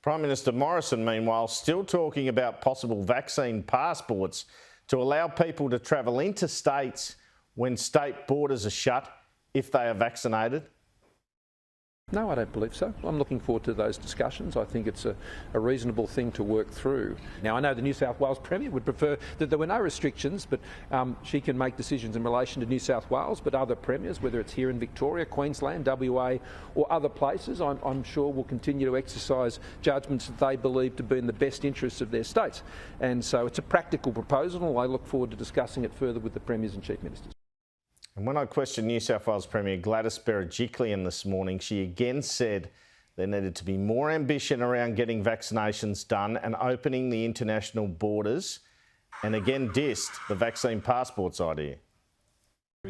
Prime Minister Morrison, meanwhile, still talking about possible vaccine passports to allow people to travel into states when state borders are shut if they are vaccinated. No, I don't believe so. I'm looking forward to those discussions. I think it's a reasonable thing to work through. Now, I know the New South Wales Premier would prefer that there were no restrictions, but she can make decisions in relation to New South Wales, but other premiers, whether it's here in Victoria, Queensland, WA or other places, I'm sure will continue to exercise judgments that they believe to be in the best interests of their states. And so it's a practical proposal, and I look forward to discussing it further with the Premiers and Chief Ministers. And when I questioned New South Wales Premier Gladys Berejiklian this morning, she again said there needed to be more ambition around getting vaccinations done and opening the international borders, and again dissed the vaccine passports idea.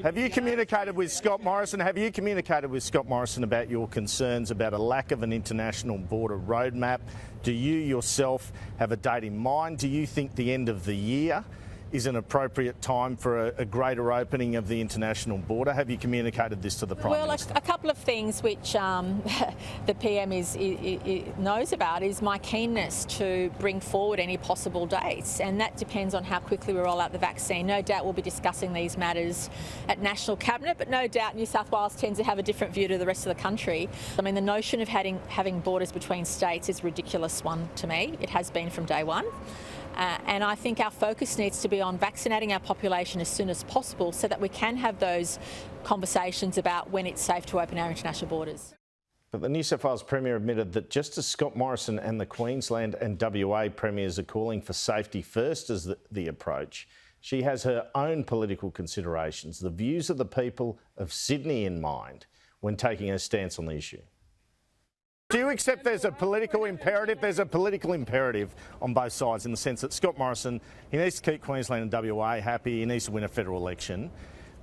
Have you communicated with Scott Morrison? Have you communicated with Scott Morrison about your concerns about a lack of an international border roadmap? Do you yourself have a date in mind? Do you think the end of the year is an appropriate time for a greater opening of the international border? Have you communicated this to the Prime Minister? Well, a couple of things which the PM knows about is my keenness to bring forward any possible dates, and that depends on how quickly we roll out the vaccine. No doubt we'll be discussing these matters at National Cabinet, but no doubt New South Wales tends to have a different view to the rest of the country. I mean, the notion of having borders between states is a ridiculous one to me. It has been from day one. And I think our focus needs to be on vaccinating our population as soon as possible so that we can have those conversations about when it's safe to open our international borders. But the New South Wales Premier admitted that just as Scott Morrison and the Queensland and WA Premiers are calling for safety first as the approach, she has her own political considerations, the views of the people of Sydney in mind when taking her stance on the issue. Do you accept there's a political imperative? There's a political imperative on both sides in the sense that Scott Morrison, he needs to keep Queensland and WA happy, he needs to win a federal election.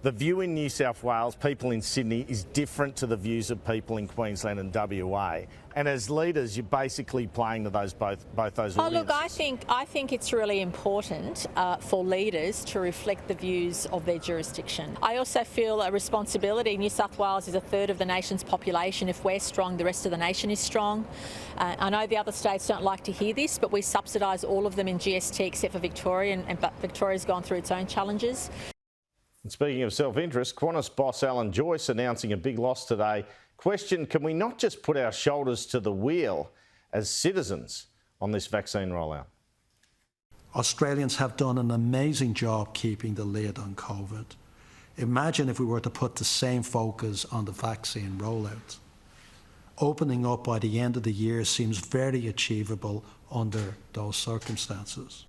The view in New South Wales, people in Sydney, is different to the views of people in Queensland and WA. And as leaders, you're basically playing to those both those audiences. Oh, look, I think it's really important for leaders to reflect the views of their jurisdiction. I also feel a responsibility. New South Wales is a third of the nation's population. If we're strong, the rest of the nation is strong. I know the other states don't like to hear this, but we subsidise all of them in GST except for Victoria, but Victoria's gone through its own challenges. And speaking of self-interest, Qantas boss Alan Joyce announcing a big loss today. Question, can we not just put our shoulders to the wheel as citizens on this vaccine rollout? Australians have done an amazing job keeping the lid on COVID. Imagine if we were to put the same focus on the vaccine rollout. Opening up by the end of the year seems very achievable under those circumstances.